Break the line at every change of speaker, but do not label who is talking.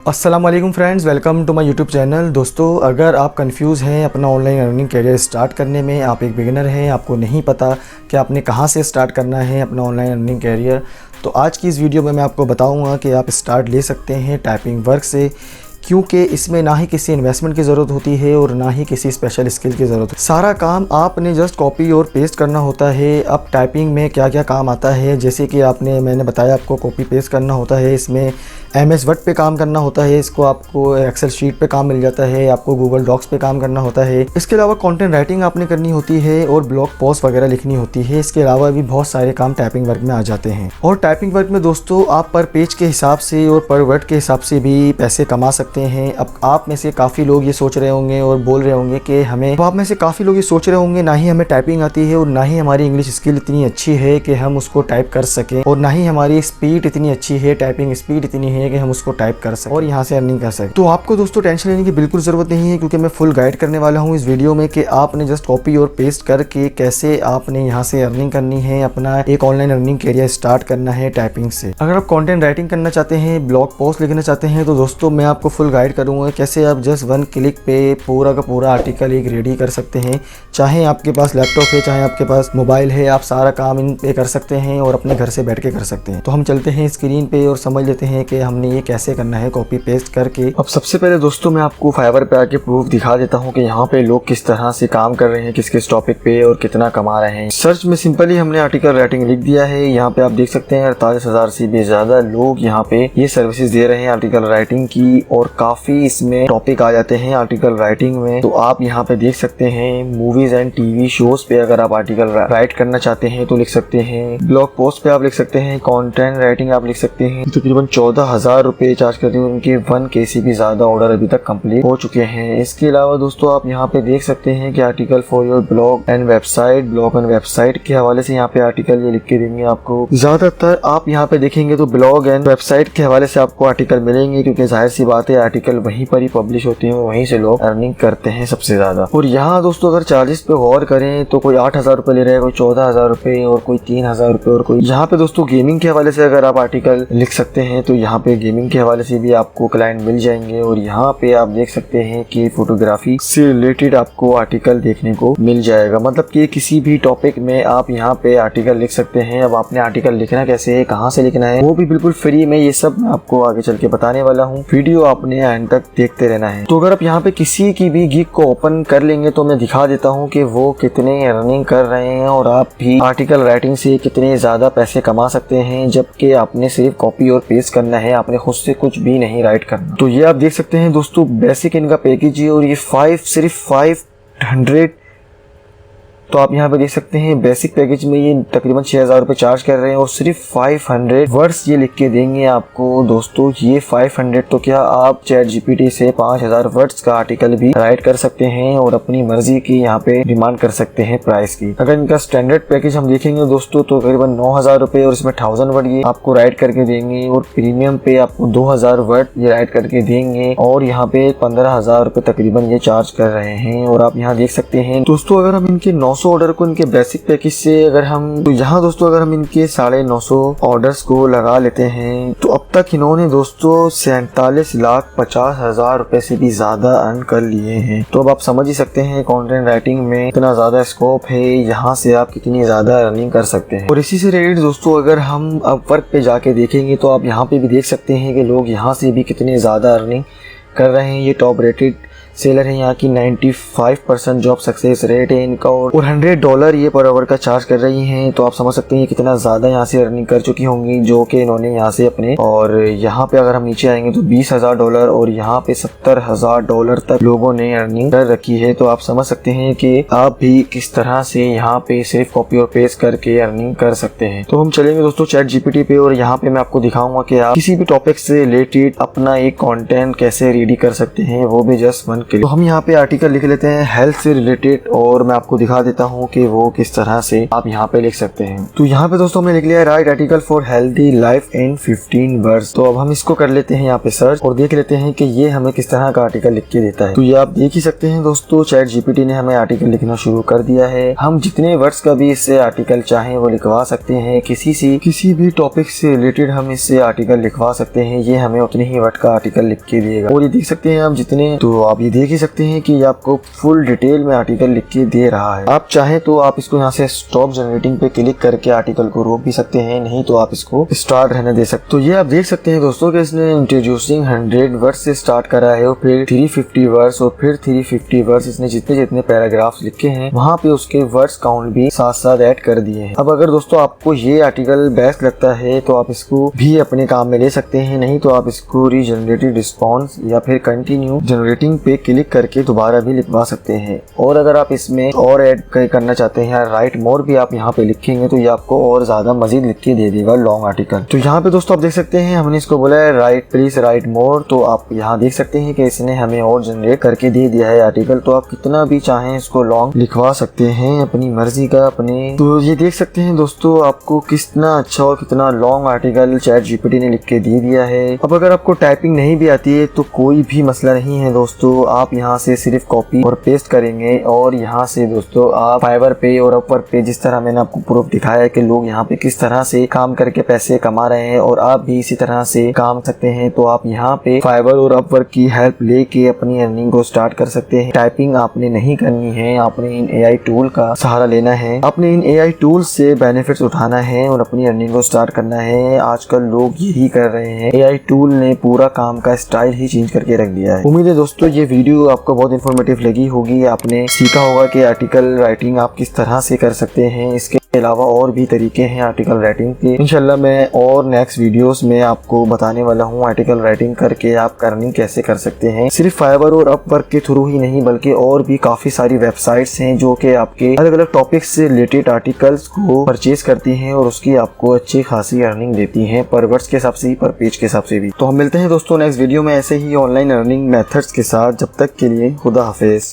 अस्सलाम वालेकुम friends, welcome to my YouTube channel. दोस्तों, अगर आप कंफ्यूज हैं अपना ऑनलाइन अर्निंग करियर स्टार्ट करने में, आप एक बिगिनर हैं, आपको नहीं पता कि आपने कहां से स्टार्ट करना है अपना ऑनलाइन अर्निंग करियर, तो आज की इस वीडियो में मैं आपको बताऊंगा कि आप स्टार्ट ले सकते हैं टाइपिंग वर्क से, क्योंकि इसमें ना ही किसी इन्वेस्टमेंट की ज़रूरत होती है और ना ही किसी स्पेशल स्किल की ज़रूरत है। सारा काम आपने जस्ट कॉपी और पेस्ट करना होता है। अब टाइपिंग में क्या क्या काम आता है, जैसे कि मैंने बताया आपको कॉपी पेस्ट करना होता है, इसमें MS वर्ड पे काम करना होता है, इसको आपको एक्सेल शीट पे काम मिल जाता है, आपको गूगल डॉक्स पे काम करना होता है। इसके अलावा कंटेंट राइटिंग आपने करनी होती है और ब्लॉग पोस्ट वगैरह लिखनी होती है। इसके अलावा भी बहुत सारे काम टाइपिंग वर्क में आ जाते हैं। और टाइपिंग वर्क में दोस्तों आप पर पेज के हिसाब से और पर वर्ड के हिसाब से भी पैसे कमा सकते हैं। अब आप में से काफ़ी लोग ये सोच रहे होंगे और बोल रहे होंगे कि आप में से काफ़ी लोग ये सोच रहे होंगे ना ही हमें टाइपिंग आती है और ना ही हमारी इंग्लिश स्किल इतनी अच्छी है कि हम उसको टाइप कर सकें, और ना ही हमारी स्पीड इतनी अच्छी है, टाइपिंग स्पीड इतनी है कि हम उसको टाइप कर सकें और यहाँ से अर्निंग कर सकें। तो आपको दोस्तों टेंशन लेने की बिल्कुल ज़रूरत नहीं है, क्योंकि मैं फुल गाइड करने वाला हूँ इस वीडियो में कि आपने जस्ट कॉपी और पेस्ट करके कैसे आपने यहाँ से अर्निंग करनी है, अपना एक ऑनलाइन अर्निंग करियर स्टार्ट करना है टाइपिंग से। अगर आप कंटेंट राइटिंग करना चाहते हैं, ब्लॉग पोस्ट लिखना चाहते हैं, तो दोस्तों मैं आपको फुल गाइड करूँगा कैसे आप जस्ट वन क्लिक पे पूरा का पूरा आर्टिकल एक रेडी कर सकते हैं। चाहे आपके पास लैपटॉप है, चाहे आपके पास मोबाइल है, आप सारा काम इन पे कर सकते हैं और अपने घर से बैठ के कर सकते हैं। तो हम चलते हैं स्क्रीन पे और समझ लेते हैं कि हमने ये कैसे करना है कॉपी पेस्ट करके। अब सबसे पहले दोस्तों मैं आपको फाइवर पे आके प्रूफ दिखा देता हूँ कि यहाँ पे लोग किस तरह से काम कर रहे हैं, किस किस टॉपिक पे और कितना कमा रहे हैं। सर्च में सिंपली हमने आर्टिकल राइटिंग लिख दिया है। यहाँ पे आप देख सकते हैं 48,000 से भी ज्यादा लोग यहाँ पे ये सर्विसेज दे रहे हैं आर्टिकल राइटिंग की, और काफी इसमें टॉपिक आ जाते हैं आर्टिकल राइटिंग में। तो आप यहाँ पे देख सकते हैं मूवीज एंड टीवी शोज पे अगर आप आर्टिकल राइट करना चाहते हैं तो लिख सकते हैं, ब्लॉग पोस्ट पे आप लिख सकते हैं, कंटेंट राइटिंग आप लिख सकते हैं। तकरीबन 14,000 रुपए चार्ज करते हैं। उनके 1K से भी ज्यादा ऑर्डर अभी तक कंप्लीट हो चुके हैं। इसके अलावा दोस्तों आप यहाँ पे देख सकते हैं कि article for your blog and website के हवाले से यहाँ पे आर्टिकल ये लिख के देंगे आपको। ज्यादातर आप यहाँ पे देखेंगे तो ब्लॉग एंड वेबसाइट के हवाले से आपको आर्टिकल मिलेंगे, क्योंकि जाहिर सी बात है आर्टिकल वहीं पर ही पब्लिश होते हैं, वहीं से लोग अर्निंग करते हैं सबसे ज्यादा। और यहाँ दोस्तों अगर चार्जेस पे गौर करें तो कोई 8,000 रुपए ले रहा है, कोई 14,000 रुपए और कोई 3,000 रुपए, और कोई यहाँ पे दोस्तों गेमिंग के हवाले से अगर आप आर्टिकल लिख सकते हैं तो यहाँ पे गेमिंग के हवाले से भी आपको क्लाइंट मिल जाएंगे। और यहाँ पे आप देख सकते हैं कि फोटोग्राफी से रिलेटेड आपको आर्टिकल देखने को मिल जाएगा, मतलब कि किसी भी टॉपिक में आप यहाँ पे आर्टिकल लिख सकते हैं। अब आपने आर्टिकल लिखना कैसे है, कहाँ से लिखना है, वो भी बिल्कुल फ्री में, ये सब मैं आपको आगे चल के बताने वाला हूँ। वीडियो आपने एंड तक देखते रहना है। तो अगर आप यहाँ पे किसी की भी गिग को ओपन कर लेंगे तो मैं दिखा देता हूँ कि वो कितने अर्निंग कर रहे हैं और आप भी आर्टिकल राइटिंग से कितने ज्यादा पैसे कमा सकते हैं, जबकि आपने सिर्फ कॉपी और पेस्ट करना है, आपने खुद से कुछ भी नहीं राइट करना। तो ये आप देख सकते हैं दोस्तों बेसिक इनका पैकेज है, और ये सिर्फ 500। तो आप यहाँ पे देख सकते हैं बेसिक पैकेज में ये तकरीबन 6,000 रुपए चार्ज कर रहे हैं और सिर्फ 500 वर्ड्स ये लिख के देंगे आपको। दोस्तों ये 500 तो क्या, आप चैट GPT से 5,000 वर्ड्स का आर्टिकल भी राइट कर सकते हैं और अपनी मर्जी की यहाँ पे डिमांड कर सकते हैं प्राइस की। अगर इनका स्टैंडर्ड पैकेज हम देखेंगे दोस्तों तो तकरीबन 9,000 रुपए और इसमें 1000 वर्ड ये आपको राइट करके देंगे, और प्रीमियम पे आपको 2,000 वर्ड ये राइट करके देंगे, और यहाँ पे 15,000 रुपए तकरीबन ये चार्ज कर रहे हैं। और आप यहाँ देख सकते हैं दोस्तों अगर हम इनके 900 ऑर्डर को इनके बेसिक पैकेज से अगर हम, तो यहाँ दोस्तों अगर हम इनके 950 ऑर्डर्स को लगा लेते हैं तो अब तक इन्होंने दोस्तों 47,50,000 रुपए से भी ज्यादा अर्न कर लिए हैं। तो अब आप समझ ही सकते हैं कंटेंट राइटिंग में इतना ज्यादा स्कोप है, यहाँ से आप कितनी ज्यादा अर्निंग कर सकते हैं। और इसी से रिलेटेड दोस्तों अगर हम अब वर्क पे जाके देखेंगे तो आप यहाँ पे भी देख सकते हैं कि लोग यहाँ से भी कितने ज्यादा अर्निंग कर रहे हैं। ये टॉप रेटेड सेलर है यहाँ की, 95% जॉब सक्सेस रेट है इनका, और $100 ये पर आवर का चार्ज कर रही हैं। तो आप समझ सकते हैं कितना ज्यादा यहाँ से अर्निंग कर चुकी होंगी, जो कि इन्होंने यहाँ से अपने, और यहाँ पे अगर हम नीचे आएंगे तो $20,000 और यहाँ पे $70,000 तक लोगों ने अर्निंग कर रखी है। तो आप समझ सकते हैं कि आप भी किस तरह से यहाँ पे सिर्फ कॉपी और पेस्ट करके अर्निंग कर सकते हैं। तो हम चलेंगे दोस्तों चैट GPT पे, और यहाँ पे मैं आपको दिखाऊंगा कि आप किसी भी टॉपिक से रिलेटेड अपना एक कंटेंट कैसे रेडी कर सकते हैं, वो भी जस्ट 1 लर्न के लिए। तो हम यहाँ पे आर्टिकल लिख लेते हैं हेल्थ से रिलेटेड, और मैं आपको दिखा देता हूँ कि वो किस तरह से आप यहाँ पे लिख सकते हैं। तो यहाँ पे दोस्तों हमने लिख लिया right article for healthy life in 15 words. तो अब हम इसको कर लेते हैं यहाँ पे सर्च और देख लेते हैं कि ये हमें किस तरह का आर्टिकल लिख के देता है। तो ये आप देख ही सकते हैं दोस्तों, चैट जीपीटी ने हमें आर्टिकल लिखना शुरू कर दिया है। हम जितने वर्ड्स का भी इससे आर्टिकल चाहें वो लिखवा सकते हैं, किसी भी टॉपिक से रिलेटेड हम इससे आर्टिकल लिखवा सकते हैं। ये हमें उतने ही वर्ड का आर्टिकल लिख के देगा। और ये देख सकते हैं आप जितने, तो आप ये देख ही सकते हैं कि ये आपको फुल डिटेल में आर्टिकल लिख के दे रहा है। आप चाहे तो आप इसको यहाँ से स्टॉप जनरेटिंग पे क्लिक करके आर्टिकल को रोक भी सकते हैं, नहीं तो आप इसको स्टार्ट रहने दे सकते। तो ये आप देख सकते हैं दोस्तों कि इसने इंट्रोड्यूसिंग 100 वर्ड्स से स्टार्ट करा है और फिर 350 वर्ड्स और फिर 350 वर्ड्स। इसने जितने जितने पैराग्राफ्स लिखे हैं वहाँ पे उसके वर्ड्स काउंट भी साथ साथ ऐड कर दिए हैं। अब अगर दोस्तों आपको ये आर्टिकल बेस्ट लगता है तो आप इसको भी अपने काम में ले सकते हैं, नहीं तो आप इसको रीजनरेटेड रिस्पॉन्स या फिर कंटिन्यू जनरेटिंग पे क्लिक करके दोबारा भी लिखवा सकते हैं। और अगर आप इसमें और ऐड करना चाहते हैं, राइट मोर भी आप यहाँ पे लिखेंगे तो ये आपको और ज्यादा मजीद लिख के दे देगा लॉन्ग आर्टिकल। तो यहाँ पे दोस्तों आप देख सकते हैं हमने इसको बोला है राइट प्लीज राइट मोर। तो आप यहाँ देख सकते हैं कि इसने हमें और जनरेट करके दे दिया है आर्टिकल। तो आप कितना भी चाहें इसको लॉन्ग लिखवा सकते हैं अपनी मर्जी का अपने। तो ये देख सकते हैं दोस्तों आपको कितना अच्छा और कितना लॉन्ग आर्टिकल चैट जीपीटी ने लिख के दे दिया है। अब अगर आपको टाइपिंग नहीं भी आती है तो कोई भी मसला नहीं है दोस्तों, आप यहाँ से सिर्फ कॉपी और पेस्ट करेंगे और यहाँ से दोस्तों आप फाइवर पे और अपवर पे, जिस तरह मैंने आपको प्रूफ दिखाया है कि लोग यहाँ पे किस तरह से काम करके पैसे कमा रहे हैं और आप भी इसी तरह से काम सकते हैं। तो आप यहाँ पे फाइवर और अपवर की हेल्प लेके अपनी अर्निंग को स्टार्ट कर सकते हैं। टाइपिंग आपने नहीं करनी है, आपने इन एआई टूल का सहारा लेना है, आपने इन एआई टूल से बेनिफिट्स उठाना है और अपनी अर्निंग को स्टार्ट करना है। आजकल लोग यही कर रहे हैं, एआई टूल ने पूरा काम का स्टाइल ही चेंज करके रख दिया है। उम्मीद है दोस्तों ये वीडियो आपको बहुत इन्फॉर्मेटिव लगी होगी, आपने सीखा होगा कि आर्टिकल राइटिंग आप किस तरह से कर सकते हैं। इसके अलावा और भी तरीके हैं आर्टिकल राइटिंग के। इंशाल्लाह मैं और नेक्स्ट वीडियोस में आपको बताने वाला हूँ आर्टिकल राइटिंग करके आप अर्निंग कैसे कर सकते हैं। सिर्फ फाइवर और अपवर्क के थ्रू ही नहीं बल्कि और भी काफी सारी वेबसाइट्स हैं जो कि आपके अलग अलग टॉपिक्स से रिलेटेड आर्टिकल्स को परचेज करती हैं और उसकी आपको अच्छी खासी अर्निंग देती हैं, पर वर्ड्स के हिसाब से ही, पर पेज के हिसाब से भी। तो हम मिलते हैं दोस्तों नेक्स्ट वीडियो में ऐसे ही ऑनलाइन अर्निंग मेथड्स के साथ। जब तक के लिए खुदा हाफिज।